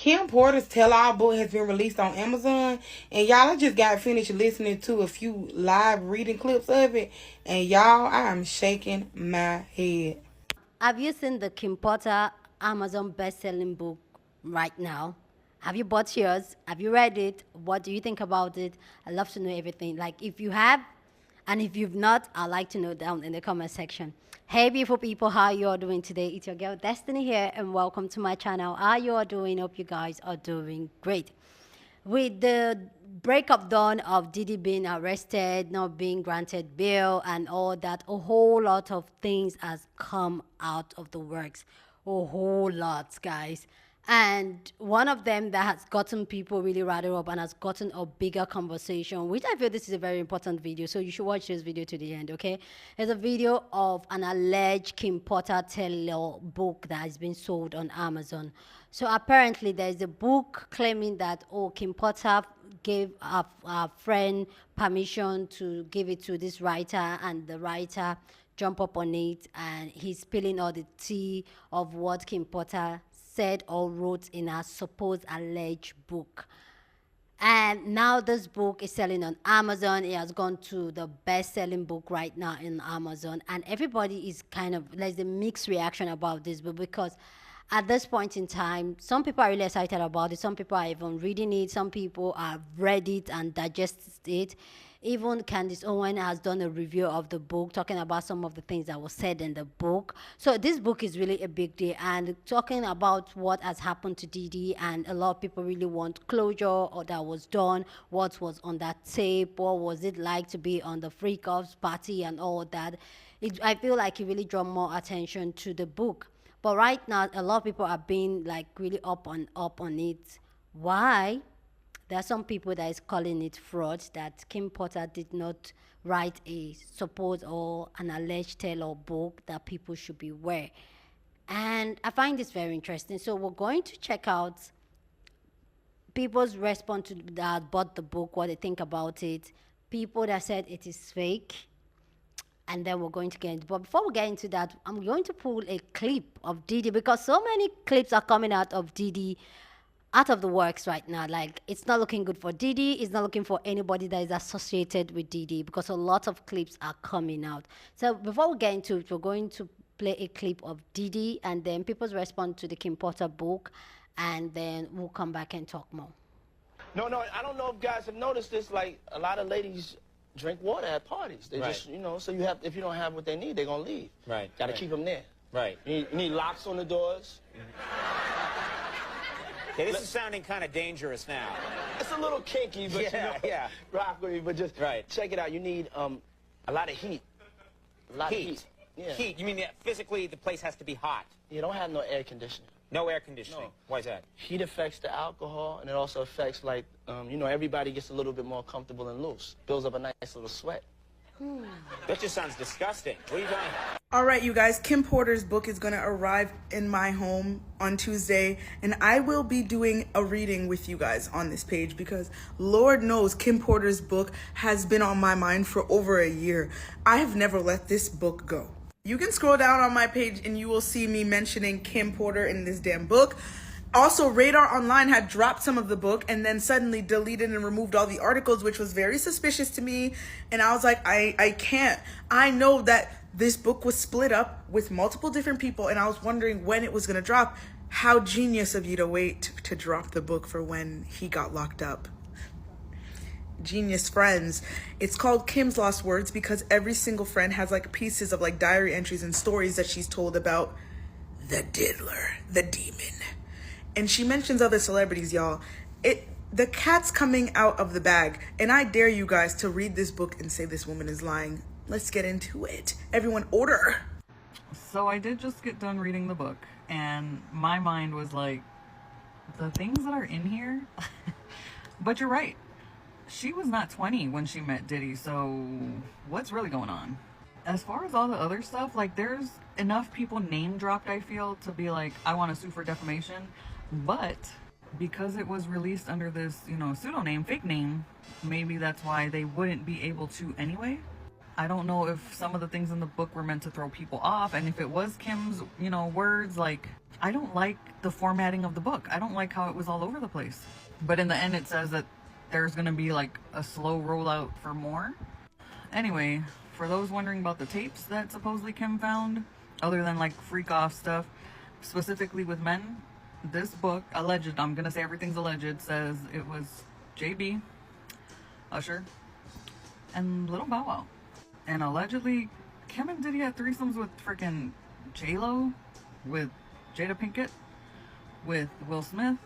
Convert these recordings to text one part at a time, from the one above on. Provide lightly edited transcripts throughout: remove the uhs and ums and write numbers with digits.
Kim Porter's tell-all book has been released on Amazon. And y'all, I just got finished listening to a few live reading clips of it. And y'all, I am shaking my head. Have you seen the Kim Porter Amazon best-selling book right now? Have you bought yours? Have you read it? What do you think about it? I'd love to know everything. Like, if you have, and if you've not, I'd like to know down in the comment section. Hey, beautiful people, how you all doing today? It's your girl Destiny here, and welcome to my channel. How you all doing? Hope you guys are doing great. With the break of dawn of Diddy being arrested, not being granted bail, and all that, a whole lot of things has come out of the works. A whole lot, guys. And one of them that has gotten people really riled up and has gotten a bigger conversation, which I feel this is a very important video, so you should watch this video to the end, okay? There's a video of an alleged Kim Porter tell-all book that has been sold on Amazon. So apparently there's a book claiming that, oh, Kim Porter gave a friend permission to give it to this writer, and the writer jump up on it, and he's spilling all the tea of what Kim Porter said or wrote in a supposed alleged book. And now this book is selling on Amazon. It has gone to the best-selling book right now in Amazon, and everybody is kind of, there's a mixed reaction about this book, because at this point in time, some people are really excited about it. Some people are even reading it. Some people have read it and digested it. Even Candace Owen has done a review of the book, talking about some of the things that was said in the book. So this book is really a big deal, and talking about what has happened to Diddy, and a lot of people really want closure, or that was done, what was on that tape, what was it like to be on the Freak Offs party and all that. I feel like it really drew more attention to the book. But right now, a lot of people are being like really up on it. Why? There are some people that is calling it fraud, that Kim Porter did not write a supposed or an alleged tell-all book that people should be aware. And I find this very interesting. So we're going to check out people's response to that bought the book, what they think about it, people that said it is fake, and then we're going to get into, but before we get into that, I'm going to pull a clip of Diddy, because so many clips are coming out of Diddy, out of the works right now. Like, it's not looking good for Diddy. It's not looking for anybody that is associated with Diddy, because a lot of clips are coming out. So before we get into it, we're going to play a clip of Diddy, and then people's response to the Kim Porter book, and then we'll come back and talk more. No, I don't know if guys have noticed this. Like, a lot of ladies drink water at parties. They just, you know, so you have, if you don't have what they need, they're gonna leave. Right. Gotta keep them there. Right. You need locks on the doors. Okay, this is sounding kind of dangerous now. It's a little kinky, but yeah. Rock with me, but just check it out. You need a lot of heat. A lot of heat. Yeah. Heat. You mean that physically the place has to be hot? You don't have no air conditioning. No air conditioning. No. Why is that? Heat affects the alcohol, and it also affects, like, you know, everybody gets a little bit more comfortable and loose. Builds up a nice little sweat. That just sounds disgusting. What are you doing? All right, you guys, Kim Porter's book is going to arrive in my home on Tuesday, and I will be doing a reading with you guys on this page, because Lord knows Kim Porter's book has been on my mind for over a year. I have never let this book go. You can scroll down on my page and you will see me mentioning Kim Porter in this damn book. Also, Radar Online had dropped some of the book and then suddenly deleted and removed all the articles, which was very suspicious to me. And I was like, I can't. I know that this book was split up with multiple different people, and I was wondering when it was going to drop. How genius of you to wait to drop the book for when he got locked up. Genius friends. It's called Kim's Lost Words because every single friend has like pieces of like diary entries and stories that she's told about the diddler, the demon. And she mentions other celebrities, y'all. The cat's coming out of the bag, and I dare you guys to read this book and say this woman is lying. Let's get into it. Everyone order. So I did just get done reading the book, and my mind was like, the things that are in here. But you're right. She was not 20 when she met Diddy, so what's really going on? As far as all the other stuff, like, there's enough people name dropped, I feel, to be like, I want to sue for defamation. But because it was released under this, you know, pseudonym, fake name, maybe that's why they wouldn't be able to anyway. I don't know if some of the things in the book were meant to throw people off, and if it was Kim's, you know, words, like, I don't like the formatting of the book. I don't like how it was all over the place. But in the end, it says that there's going to be like a slow rollout for more. Anyway, for those wondering about the tapes that supposedly Kim found, other than like freak off stuff, specifically with men, this book, alleged, I'm going to say everything's alleged, says it was JB, Usher, and Little Bow Wow. And allegedly, Kim and Diddy had threesomes with freaking J-Lo, with Jada Pinkett, with Will Smith,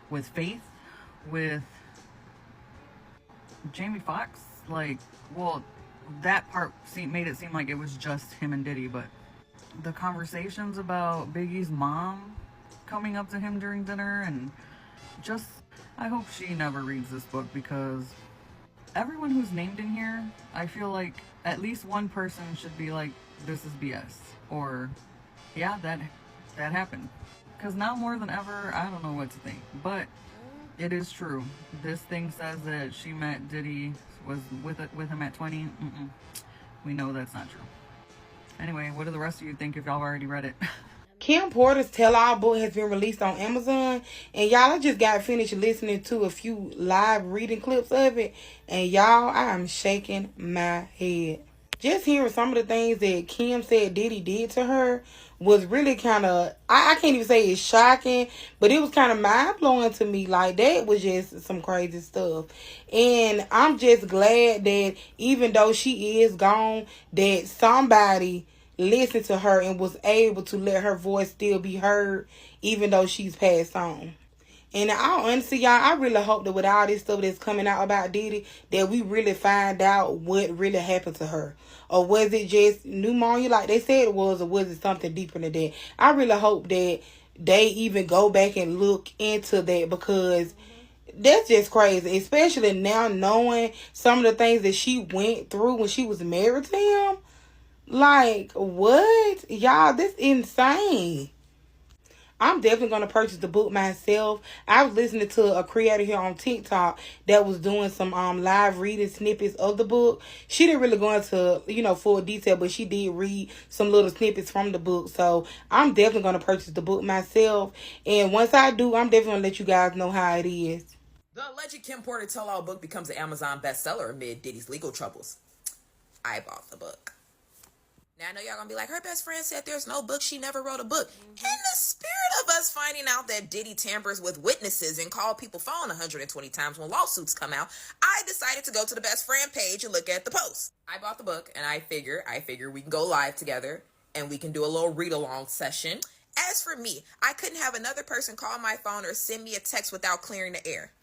with Faith, with Jamie Foxx. Like, well, that part made it seem like it was just him and Diddy, but the conversations about Biggie's mom coming up to him during dinner, and just, I hope she never reads this book, because everyone who's named in here, I feel like at least one person should be like, this is BS, or yeah, that happened. Because now more than ever, I don't know what to think, but it is true. This thing says that she met Diddy, was with him at 20. We know that's not true. Anyway, what do the rest of you think if y'all already read it? Kim Porter's tell-all book has been released on Amazon. And y'all, I just got finished listening to a few live reading clips of it. And y'all, I am shaking my head. Just hearing some of the things that Kim said Diddy did to her was really kind of, I can't even say it's shocking, but it was kind of mind-blowing to me. Like, that was just some crazy stuff. And I'm just glad that even though she is gone, that somebody listened to her and was able to let her voice still be heard, even though she's passed on. And honestly, y'all, I really hope that with all this stuff that's coming out about Diddy, that we really find out what really happened to her. Or was it just pneumonia like they said it was, or was it something deeper than that? I really hope that they even go back and look into that, because that's just crazy. Especially now knowing some of the things that she went through when she was married to him. Like, what? Y'all, this is insane. I'm definitely going to purchase the book myself. I was listening to a creator here on TikTok that was doing some live reading snippets of the book. She didn't really go into, full detail, but she did read some little snippets from the book. So I'm definitely going to purchase the book myself. And once I do, I'm definitely going to let you guys know how it is. The alleged Kim Porter tell-all book becomes an Amazon bestseller amid Diddy's legal troubles. I bought the book. Now, I know y'all gonna be like, her best friend said there's no book, she never wrote a book. In the spirit of us finding out that Diddy tampers with witnesses and called people phone 120 times when lawsuits come out, I decided to go to the best friend page and look at the post. I bought the book, and I figure we can go live together and we can do a little read-along session. As for me, I couldn't have another person call my phone or send me a text without clearing the air.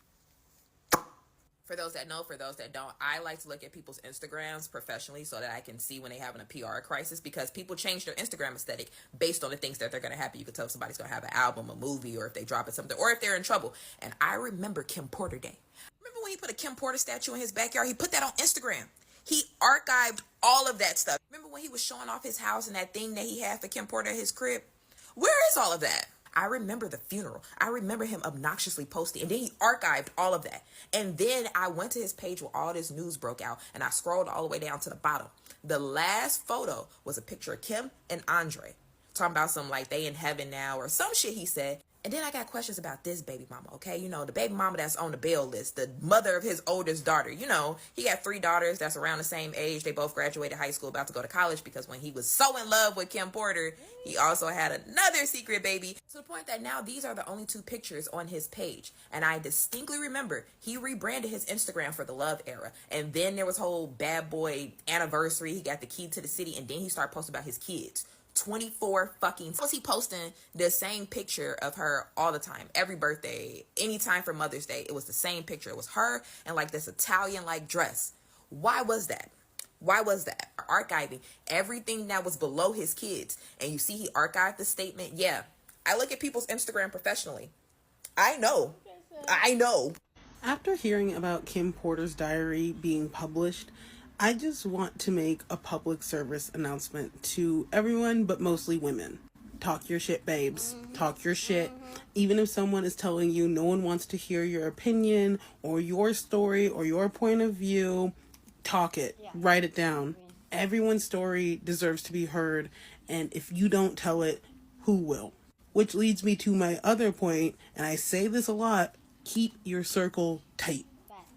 For those that know, for those that don't, I like to look at people's Instagrams professionally so that I can see when they're having a PR crisis, because people change their Instagram aesthetic based on the things that they're going to happen. You can tell if somebody's going to have an album, a movie, or if they drop it something, or if they're in trouble. And I remember Kim Porter Day. Remember when he put a Kim Porter statue in his backyard? He put that on Instagram. He archived all of that stuff. Remember when he was showing off his house and that thing that he had for Kim Porter at his crib? Where is all of that? I remember the funeral. I remember him obnoxiously posting, and then he archived all of that. And then I went to his page where all this news broke out, and I scrolled all the way down to the bottom. The last photo was a picture of Kim and Andre, talking about some like they in heaven now or some shit he said. And then I got questions about this baby mama, okay? The baby mama that's on the bail list, the mother of his oldest daughter. He got 3 daughters that's around the same age. They both graduated high school, about to go to college, because when he was so in love with Kim Porter, he also had another secret baby. To the point that now these are the only 2 pictures on his page. And I distinctly remember he rebranded his Instagram for the Love Era. And then there was whole bad boy anniversary. He got the key to the city, and then he started posting about his kids. 24 fucking was he posting the same picture of her all the time, every birthday, anytime for Mother's Day. It was the same picture. It was her in like this Italian like dress. Why was that? Archiving everything that was below his kids. And you see he archived the statement. Yeah, I look at people's Instagram professionally. I know. After hearing about Kim Porter's diary being published, I just want to make a public service announcement to everyone, but mostly women. Talk your shit, babes. Talk your shit. Even if someone is telling you no one wants to hear your opinion or your story or your point of view, talk it. Yeah. Write it down. Everyone's story deserves to be heard, and if you don't tell it, who will? Which leads me to my other point, and I say this a lot, keep your circle tight.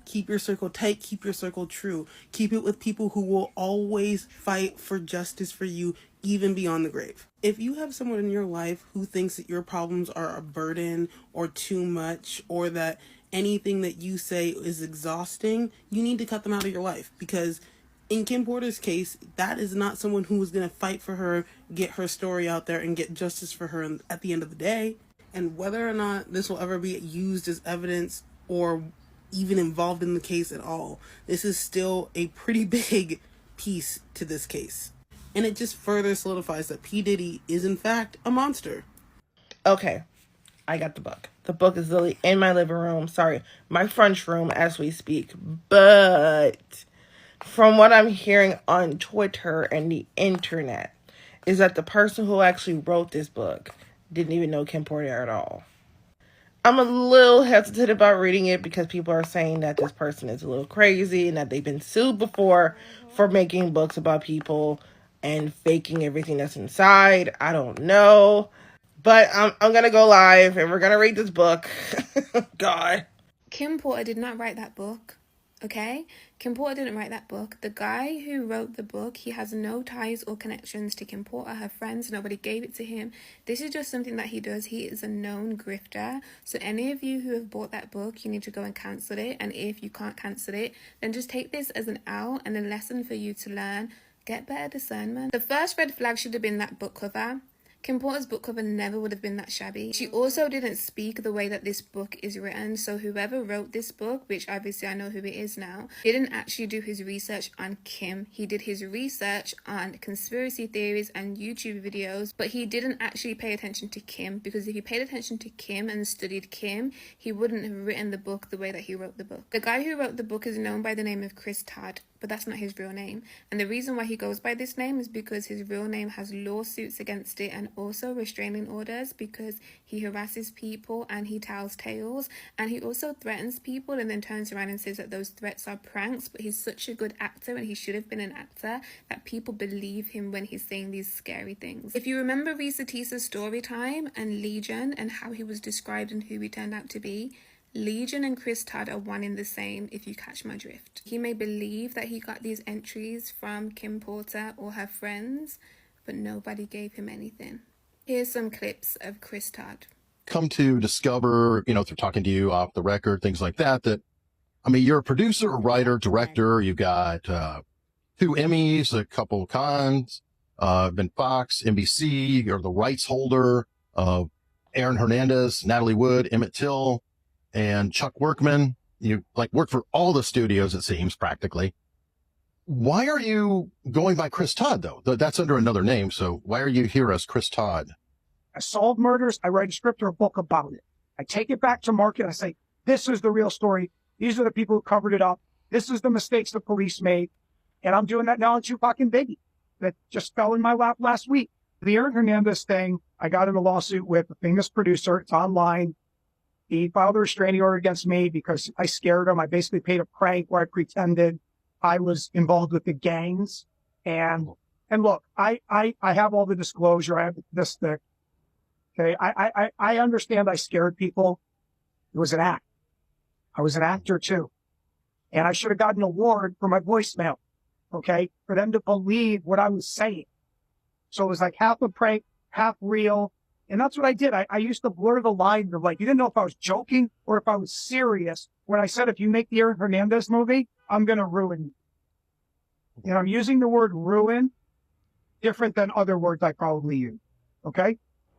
Keep your circle tight, keep your circle true. Keep it with people who will always fight for justice for you, even beyond the grave. If you have someone in your life who thinks that your problems are a burden or too much, or that anything that you say is exhausting, you need to cut them out of your life. Because in Kim Porter's case, that is not someone who is going to fight for her, get her story out there, and get justice for her at the end of the day. And whether or not this will ever be used as evidence or even involved in the case at all, this is still a pretty big piece to this case. And it just further solidifies that P. Diddy is in fact a monster. Okay, I got the book. The book is literally in my living room. Sorry, my front room as we speak. But from what I'm hearing on Twitter and the internet is that the person who actually wrote this book didn't even know Kim Porter at all. I'm a little hesitant about reading it because people are saying that this person is a little crazy and that they've been sued before for making books about people and faking everything that's inside. I don't know. But I'm going to go live and we're going to read this book. God. Kim Porter did not write that book. Okay? Kim Porter didn't write that book. The guy who wrote the book, he has no ties or connections to Kim Porter, her friends. Nobody gave it to him. This is just something that he does. He is a known grifter. So any of you who have bought that book, you need to go and cancel it. And if you can't cancel it, then just take this as an L and a lesson for you to learn. Get better discernment. The first red flag should have been that book cover. Kim Porter's book cover never would have been that shabby. She also didn't speak the way that this book is written, so whoever wrote this book, which obviously I know who it is now, didn't actually do his research on Kim. He did his research on conspiracy theories and YouTube videos, but he didn't actually pay attention to Kim, because if he paid attention to Kim and studied Kim, he wouldn't have written the book the way that he wrote the book. The guy who wrote the book is known by the name of Todd, but that's not his real name. And the reason why he goes by this name is because his real name has lawsuits against it and also restraining orders because he harasses people and he tells tales, and he also threatens people and then turns around and says that those threats are pranks. But he's such a good actor, and he should have been an actor, that people believe him when he's saying these scary things. If you remember Risa Tisa's story time and Legion and how he was described and who he turned out to be, Legion and Todd are one in the same, if you catch my drift. He may believe that he got these entries from Kim Porter or her friends, but nobody gave him anything. Here's some clips of Todd. Come to discover, through talking to you off the record, things like that, you're a producer, writer, director. You got 2 Emmys, a couple of cons, been Fox, NBC. You're the rights holder of Aaron Hernandez, Natalie Wood, Emmett Till, and Chuck Workman. You work for all the studios, it seems, practically. Why are you going by Todd, though? That's under another name, so why are you here as Todd? I solve murders. I write a script or a book about it. I take it back to market. I say, this is the real story. These are the people who covered it up. This is the mistakes the police made. And I'm doing that now on Tupac and Biggie. That just fell in my lap last week. The Aaron Hernandez thing, I got in a lawsuit with a famous producer. It's online. He filed a restraining order against me because I scared him. I basically paid a prank where I pretended I was involved with the gangs. And look, I have all the disclosure. I have this thing. Okay. I understand I scared people. It was an act. I was an actor too. And I should have gotten an award for my voicemail. Okay. For them to believe what I was saying. So it was like half a prank, half real. And that's what I did. I used to blur the line of you didn't know if I was joking or if I was serious when I said, if you make the Aaron Hernandez movie, I'm going to ruin you. I'm using the word ruin different than other words I probably use. Okay.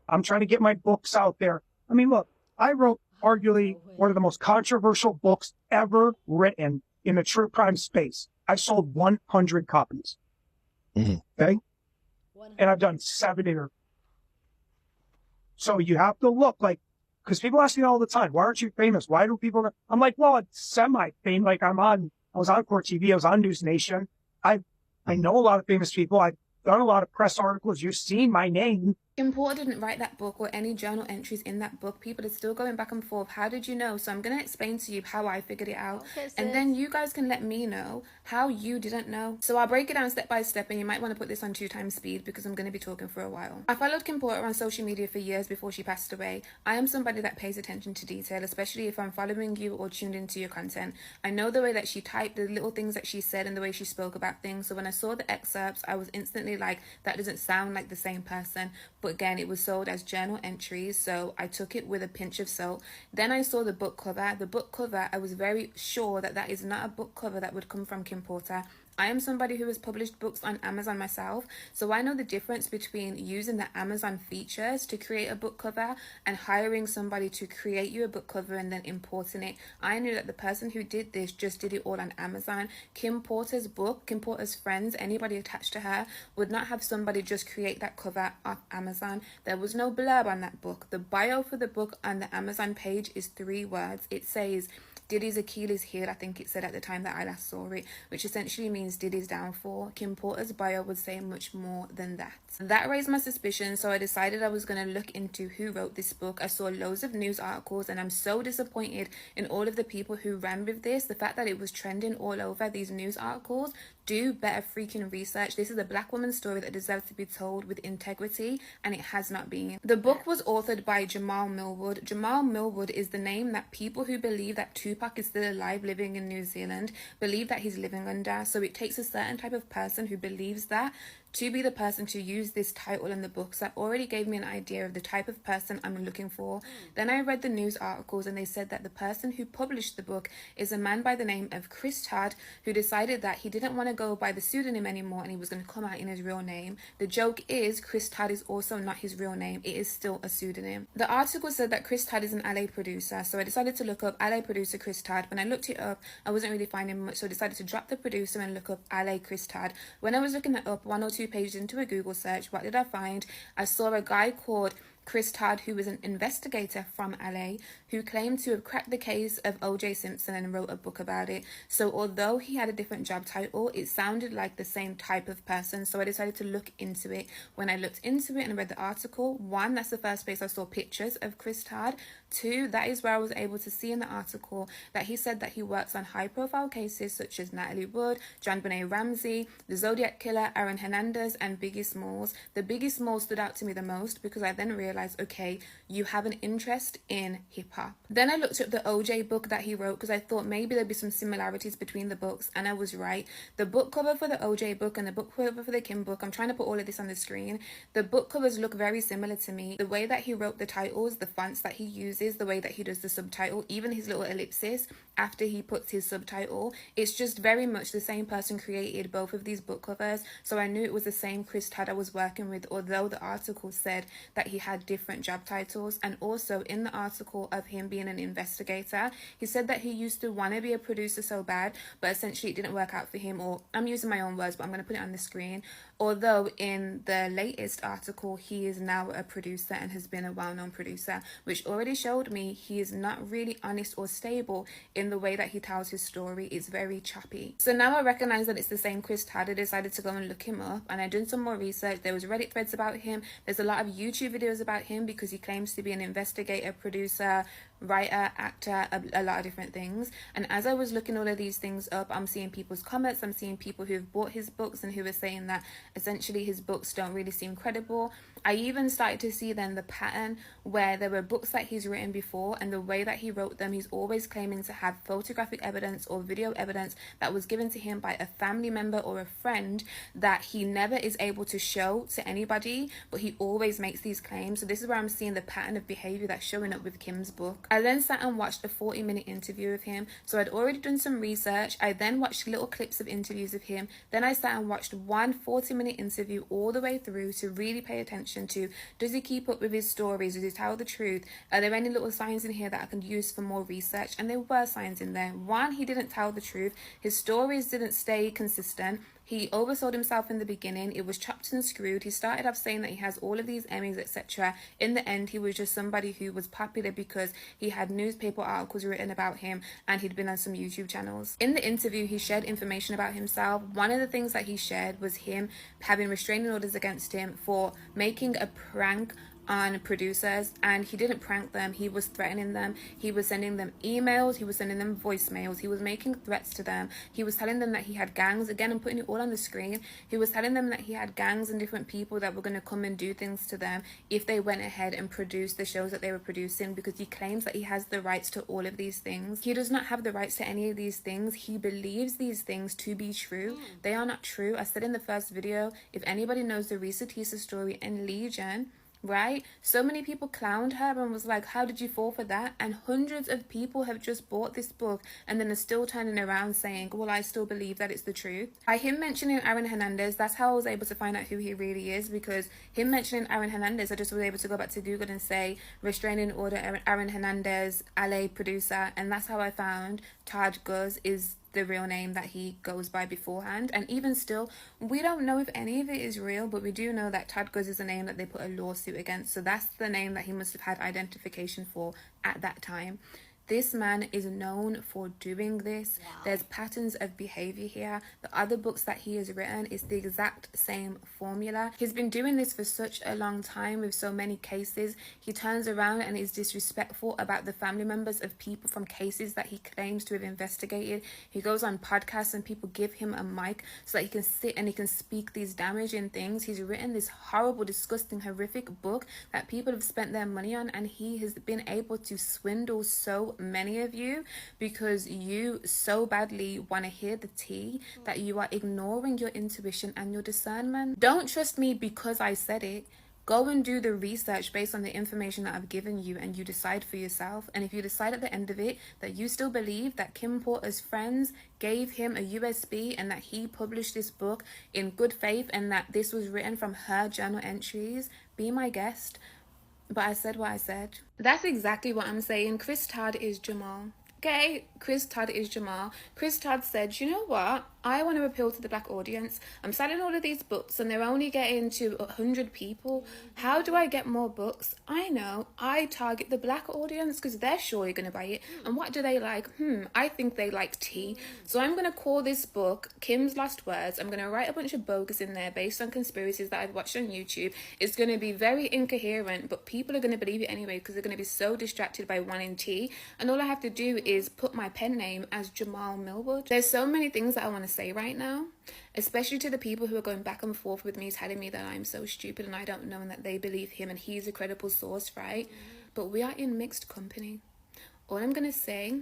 I'm trying to get my books out there. Look, I wrote arguably one of the most controversial books ever written in the true crime space. I sold 100 copies. Mm-hmm. Okay. And I've done 7 interviews. So you have to look because people ask me all the time, why aren't you famous? Why do people, I'm like, well, it's semi-famous. I was on Court TV. I was on News Nation. I know a lot of famous people. I've done a lot of press articles. You've seen my name. Kim Porter didn't write that book or any journal entries in that book. People are still going back and forth. How did you know? So I'm going to explain to you how I figured it out. Okay, and sis. then you guys can let me know how you didn't know. So I'll break it down step by step, and you might want to put this on 2x speed because I'm going to be talking for a while. I followed Kim Porter on social media for years before she passed away. I am somebody that pays attention to detail, especially if I'm following you or tuned into your content. I know the way that she typed, the little things that she said, and the way she spoke about things. So when I saw the excerpts, I was instantly like, that doesn't sound like the same person. But again, it was sold as journal entries, so I took it with a pinch of salt. Then I saw the book cover. The book cover, I was very sure that that is not a book cover that would come from Kim Porter. I am somebody who has published books on Amazon myself, so I know the difference between using the Amazon features to create a book cover and hiring somebody to create you a book cover and then importing it. I knew that the person who did this just did it all on Amazon. Kim Porter's book, Kim Porter's friends, anybody attached to her, would not have somebody just create that cover off Amazon. There was no blurb on that book. The bio for the book on the Amazon page is 3 words. It says, Diddy's Achilles heel, I think it said at the time that I last saw it, which essentially means Diddy's downfall. Kim Porter's bio would say much more than that. That raised my suspicion, so I decided I was going to look into who wrote this book. I saw loads of news articles, and I'm so disappointed in all of the people who ran with this. The fact that it was trending all over these news articles. Do better freaking research. This is a black woman's story that deserves to be told with integrity, and it has not been. The book was authored by Jamal Millwood. Jamal Millwood is the name that people who believe that Tupac is still alive living in New Zealand believe that he's living under. So it takes a certain type of person who believes that to be the person to use this title in the book. So that already gave me an idea of the type of person I'm looking for. Then I read the news articles, and they said that the person who published the book is a man by the name of Chris Todd, who decided that he didn't want to go by the pseudonym anymore and he was going to come out in his real name. The joke is Chris Todd is also not his real name. It is still a pseudonym. The article said that Chris Todd is an LA producer, so I decided to look up LA producer Chris Todd. When I looked it up, I wasn't really finding much, so I decided to drop the producer and look up LA Chris Todd. When I was looking it up 1 or 2 pages into a Google search, what did I find? I saw a guy called Chris Todd, who was an investigator from LA, who claimed to have cracked the case of O.J. Simpson and wrote a book about it. So although he had a different job title, it sounded like the same type of person. So I decided to look into it. When I looked into it and read the article, 1, that's the first place I saw pictures of Chris Todd. 2, that is where I was able to see in the article that he said that he works on high-profile cases such as Natalie Wood, John Benet Ramsey, the Zodiac Killer, Aaron Hernandez, and Biggie Smalls. The Biggie Smalls stood out to me the most because I then realized, okay, you have an interest in hip-hop. Then I looked up the OJ book that he wrote because I thought maybe there'd be some similarities between the books, and I was right. The book cover for the OJ book and the book cover for the Kim book, I'm trying to put all of this on the screen, the book covers look very similar to me. The way that he wrote the titles, the fonts that he uses, the way that he does the subtitle, even his little ellipsis after he puts his subtitle, it's just very much the same person created both of these book covers, so I knew it was the same Chris Todd I was working with, although the article said that he had different job titles. And also in the article of him being an investigator, he said that he used to want to be a producer so bad, but essentially it didn't work out for him, or I'm using my own words, but I'm going to put it on the screen. Although in the latest article, he is now a producer and has been a well-known producer, which already showed me he is not really honest or stable in the way that he tells his story. It's very choppy. So now I recognize that it's the same Chris Todd. I decided to go and look him up, and I did some more research. There was Reddit threads about him. There's a lot of YouTube videos about him because he claims to be an investigator, producer, writer, actor, a lot of different things. And as I was looking all of these things up, I'm seeing people's comments, I'm seeing people who've bought his books and who are saying that essentially his books don't really seem credible. I even started to see then the pattern where there were books that he's written before, and the way that he wrote them, he's always claiming to have photographic evidence or video evidence that was given to him by a family member or a friend that he never is able to show to anybody, but he always makes these claims. So this is where I'm seeing the pattern of behavior that's showing up with Kim's book. I then sat and watched a 40-minute interview of him. So I'd already done some research. I then watched little clips of interviews of him. Then I sat and watched one 40-minute interview all the way through to really pay attention to, does he keep up with his stories? Does he tell the truth? Are there any little signs in here that I can use for more research? And there were signs in there. 1, he didn't tell the truth. His stories didn't stay consistent. He oversold himself in the beginning. It was chopped and screwed. He started off saying that he has all of these Emmys, etc. In the end, he was just somebody who was popular because he had newspaper articles written about him and he'd been on some YouTube channels. In the interview, he shared information about himself. One of the things that he shared was him having restraining orders against him for making a prank on producers, and he didn't prank them. He was threatening them. He was sending them emails. He was sending them voicemails. He was making threats to them. He was telling them that he had gangs. Again, I'm putting it all on the screen. He was telling them that he had gangs and different people that were going to come and do things to them if they went ahead and produced the shows that they were producing, because he claims that he has the rights to all of these things. He does not have the rights to any of these things. He believes these things to be true. They are not true. I said in the first video, if anybody knows the Risa Tisa story in Legion, right? So many people clowned her and was like, how did you fall for that? And hundreds of people have just bought this book and then are still turning around saying, well, I still believe that it's the truth. By him mentioning Aaron Hernandez, that's how I was able to find out who he really is, because him mentioning Aaron Hernandez, I just was able to go back to Google and say restraining order Aaron Hernandez, LA producer, and that's how I found Todd Guz is the real name that he goes by beforehand. And even still, we don't know if any of it is real, but we do know that Todd Guz is a name that they put a lawsuit against, so that's the name that he must have had identification for at that time. This man is known for doing this. Wow. There's patterns of behavior here. The other books that he has written is the exact same formula. He's been doing this for such a long time with so many cases. He turns around and is disrespectful about the family members of people from cases that he claims to have investigated. He goes on podcasts and people give him a mic so that he can sit and he can speak these damaging things. He's written this horrible, disgusting, horrific book that people have spent their money on, and he has been able to swindle so many of you because you so badly want to hear the tea that you are ignoring your intuition and your discernment. Don't trust me because I said it. Go and do the research based on the information that I've given you, and you decide for yourself. And if you decide at the end of it that you still believe that Kim Porter's friends gave him a USB and that he published this book in good faith and that this was written from her journal entries, be my guest. But I said what I said. That's exactly what I'm saying. Chris Todd is Jamal. Okay, Chris Todd is Jamal. Chris Todd said, you know what? I want to appeal to the black audience. I'm selling all of these books and they're only getting to 100 people. How do I get more books? I know. I target the black audience because they're surely going to buy it. And what do they like? I think they like tea. So I'm going to call this book Kim's Last Words. I'm going to write a bunch of bogus in there based on conspiracies that I've watched on YouTube. It's going to be very incoherent, but people are going to believe it anyway because they're going to be so distracted by wanting tea. And all I have to do is put my pen name as Jamal Millwood. There's so many things that I want to say right now, especially to the people who are going back and forth with me telling me that I'm so stupid and I don't know and that they believe him and he's a credible source, right? But we are in mixed company. All I'm going to say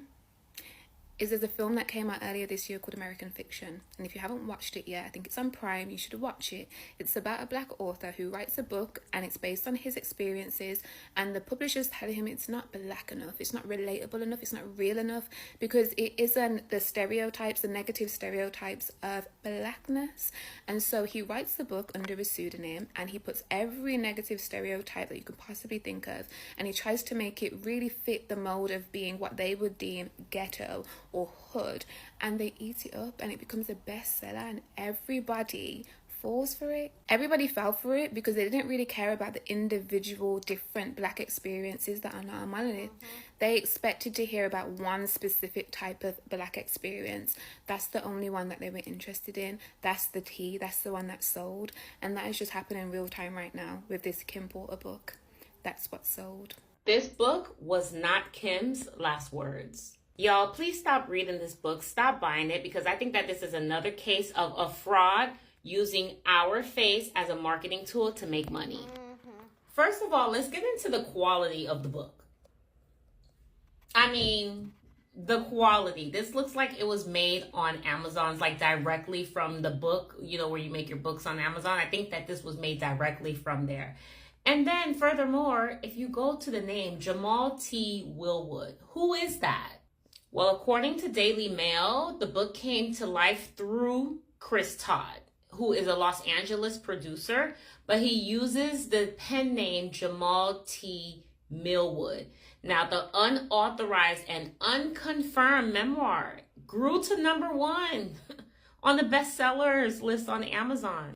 is there's a film that came out earlier this year called American Fiction, and if you haven't watched it yet, I think it's on Prime, you should watch it. It's about a black author who writes a book and it's based on his experiences, and the publishers tell him it's not black enough, it's not relatable enough, it's not real enough, because it isn't the stereotypes, the negative stereotypes of blackness. And so he writes the book under a pseudonym and he puts every negative stereotype that you could possibly think of, and he tries to make it really fit the mold of being what they would deem ghetto or hood, and they eat it up and it becomes a bestseller and everybody falls for it. Everybody fell for it because they didn't really care about the individual different black experiences that are not a monolith. They expected to hear about one specific type of black experience. That's the only one that they were interested in. That's the tea. That's the one that sold. And that is just happening in real time right now with this Kim Porter book. That's what sold. This book was not Kim's last words. Y'all, please stop reading this book. Stop buying it, because I think that this is another case of a fraud using our face as a marketing tool to make money. First of all, let's get into the quality of the book. I mean, the quality. This looks like it was made on Amazon's, like directly from the book, you know, where you make your books on Amazon. I think that this was made directly from there. And then furthermore, if you go to the name Jamal T. Millwood, who is that? Well, according to Daily Mail, the book came to life through Chris Todd, who is a Los Angeles producer, but he uses the pen name Jamal T. Millwood. Now, the unauthorized and unconfirmed memoir grew to #1 on the bestsellers list on Amazon.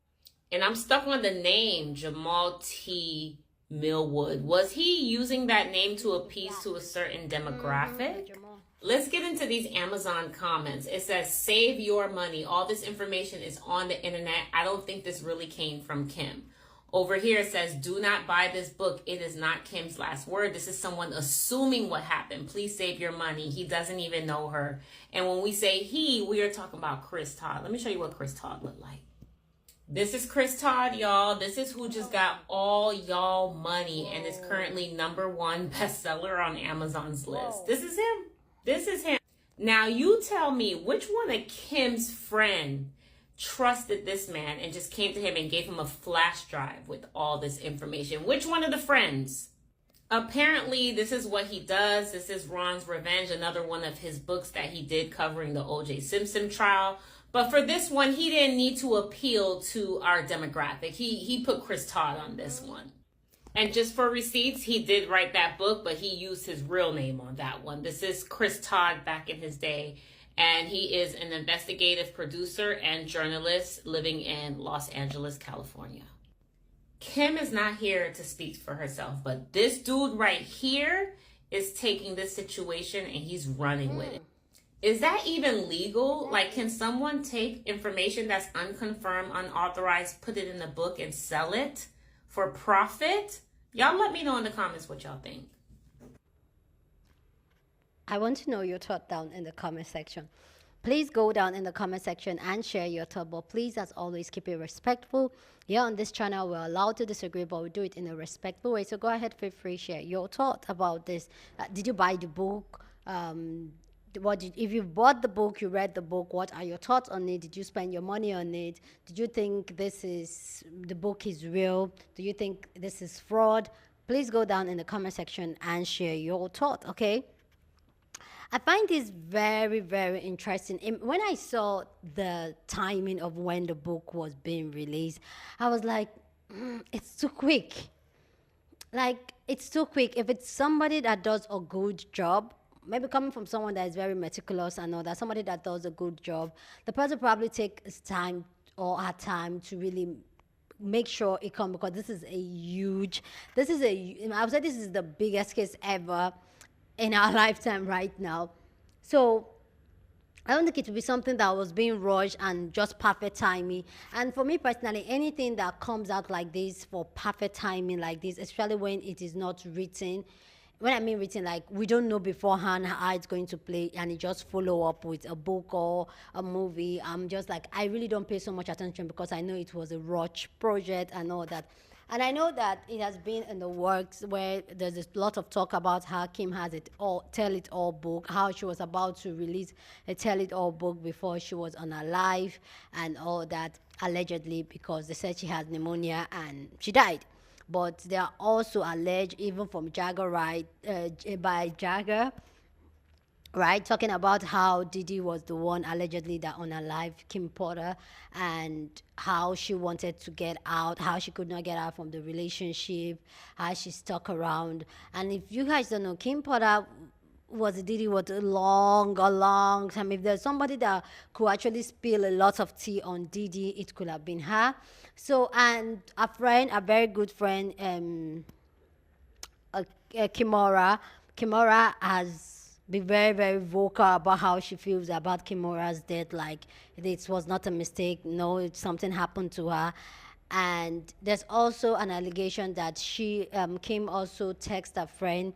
And I'm stuck on the name Jamal T. Millwood. Was he using that name to appease to a certain demographic? Let's get into these Amazon comments. It says, save your money. All this information is on the internet. I don't think this really came from Kim. Over here it says, do not buy this book. It is not Kim's last word. This is someone assuming what happened. Please save your money. He doesn't even know her. And when we say he, we are talking about Chris Todd. Let me show you what Chris Todd looked like. This is Chris Todd, y'all. This is who just got all y'all money and is currently #1 bestseller on Amazon's list. This is him. This is him. Now you tell me, which one of Kim's friend trusted this man and just came to him and gave him a flash drive with all this information? Which one of the friends? Apparently, this is what he does. This is Ron's Revenge, another one of his books that he did covering the O.J. Simpson trial. But for this one, he didn't need to appeal to our demographic. He put Chris Todd on this one. And just for receipts, he did write that book, but he used his real name on that one. This is Chris Todd back in his day. And he is an investigative producer and journalist living in Los Angeles, California. Kim is not here to speak for herself, but this dude right here is taking this situation and he's running with it. Is that even legal? Like, can someone take information that's unconfirmed, unauthorized, put it in a book and sell it for profit? Y'all let me know in the comments what y'all think. I want to know your thought down in the comment section. Please go down in the comment section and share your thought. But please, as always, keep it respectful. Here on this channel, we're allowed to disagree, but we do it in a respectful way. So go ahead, feel free, share your thought about this. Did you buy the book? If you bought the book, you read the book, what are your thoughts on it? Did you spend your money on it? Did you think the book is real? Do you think this is fraud? Please go down in the comment section and share your thought, okay? I find this very, very interesting. When I saw the timing of when the book was being released, I was like, it's too quick. Like, it's too quick. If it's somebody that does a good job, maybe coming from someone that is very meticulous and all that, somebody that does a good job, the person probably takes time or her time to really make sure it comes, because this is I would say this is the biggest case ever in our lifetime right now. So I don't think it would be something that was being rushed and just perfect timing. And for me personally, anything that comes out like this for perfect timing like this, especially when it is not written, when I mean written, like we don't know beforehand how it's going to play, and it just follow up with a book or a movie. I'm just like, I really don't pay so much attention because I know it was a rush project and all that. And I know that it has been in the works, where there's a lot of talk about how Kim has Tell It All book, how she was about to release a Tell It All book before she was on her life and all that, allegedly, because they said she had pneumonia and she died. But they are also alleged, even from Jagger, by Jagger, right, talking about how Diddy was the one allegedly that unalived Kim Porter, and how she wanted to get out, how she could not get out from the relationship, how she stuck around. And if you guys don't know, Kim Porter Diddy was a long time. If there's somebody that could actually spill a lot of tea on Diddy, it could have been her. So, and a very good friend, Kimora has been very, very vocal about how she feels about Kimora's death. Like, it was not a mistake. No, something happened to her. And there's also an allegation that Kim also texted a friend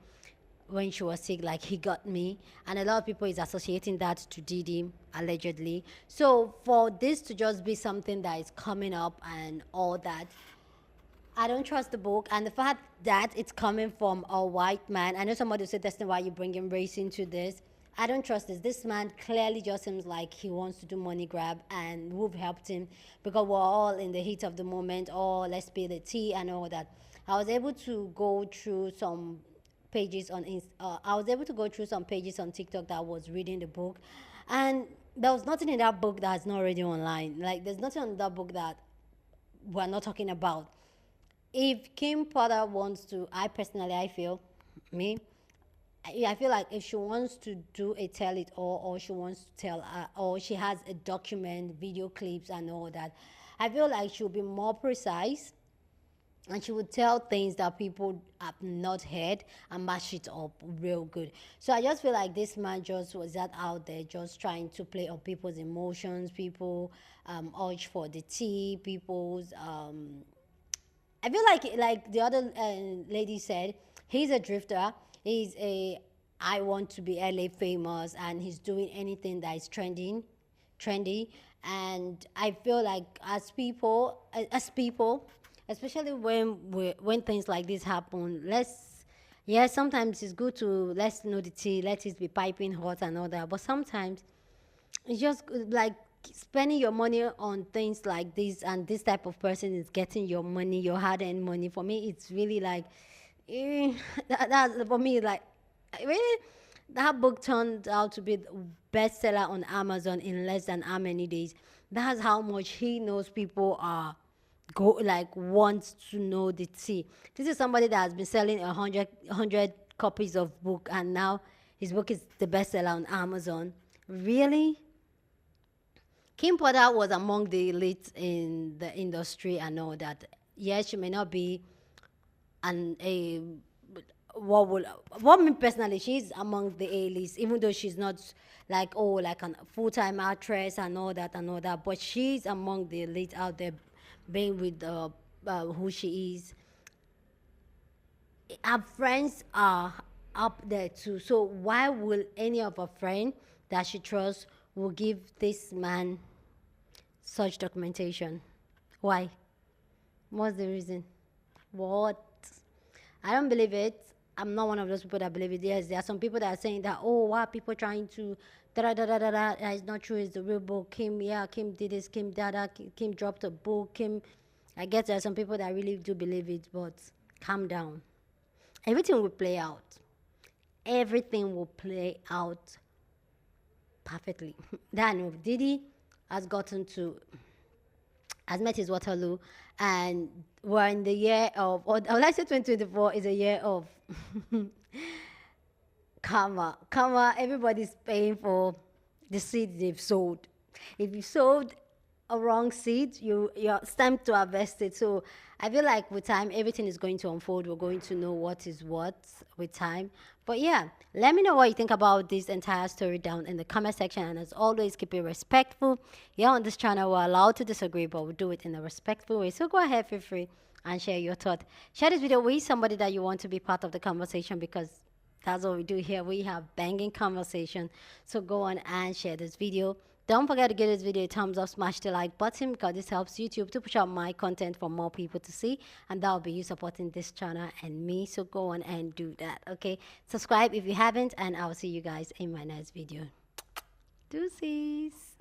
when she was sick, like, he got me. And a lot of people is associating that to Diddy, allegedly. So for this to just be something that is coming up and all that, I don't trust the book. And the fact that it's coming from a white man, I know somebody said, that's not why you're bringing race into this. I don't trust this. This man clearly just seems like he wants to do money grab, and we've helped him because we're all in the heat of the moment. Oh, let's spill the tea and all that. I was able to go through some pages on TikTok that was reading the book, and there was nothing in that book that's not already online. Like, there's nothing in that book that we're not talking about. If Kim Porter wants to, I feel, I feel like if she wants to do a tell it all, or she wants to tell, or she has a document, video clips, and all that, I feel like she'll be more precise, and she would tell things that people have not heard and mash it up real good. So I just feel like this man just was that out there, just trying to play on people's emotions, people urge for the tea, people's I feel like the other lady said, he's a drifter. He's a I want to be LA famous, and he's doing anything that is trendy. And I feel like as people, especially when things like this happen, sometimes it's good to let's know the tea, let it be piping hot and all that. But sometimes it's just like spending your money on things like this, and this type of person is getting your money, your hard-earned money. For me, it's really like, that's for me, like, really, that book turned out to be the bestseller on Amazon in less than how many days. That's how much he knows people are wants to know the tea. This is somebody that has been selling 100 copies of book, and now his book is the bestseller on Amazon. Really? Kim Porter was among the elites in the industry and all that. Yes, she may not be what me personally, she's among the A-list, even though she's not like a full-time actress and all that, but she's among the elite out there, being with who she is. Her friends are up there too. So why will any of her friends that she trusts will give this man such documentation? Why? What's the reason? What? I don't believe it. I'm not one of those people that believe it. Yes, there are some people that are saying that, oh, why are people trying to da da da da da? It's not true. It's the real book. Kim did this. Kim Kim dropped a book. I guess there are some people that really do believe it, but calm down. Everything will play out. Everything will play out perfectly. Then Diddy has met his Waterloo, and we're in the year of, or I would like to say 2024 is a year of karma. Everybody's paying for the seeds they've sowed. If you sowed a wrong seed, it's time to harvest it. So I feel like with time, everything is going to unfold. We're going to know what is what with time. But yeah, let me know what you think about this entire story down in the comment section. And as always, keep it respectful. Here on this channel, we're allowed to disagree, but we do it in a respectful way. So go ahead, feel free and share your thought. Share this video with somebody that you want to be part of the conversation, because that's what we do here. We have banging conversation. So go on and share this video. Don't forget to give this video a thumbs up, smash the like button, because this helps YouTube to push out my content for more people to see, and that will be you supporting this channel and me. So go on and do that, okay? Subscribe if you haven't, and I'll see you guys in my next video. Deuces.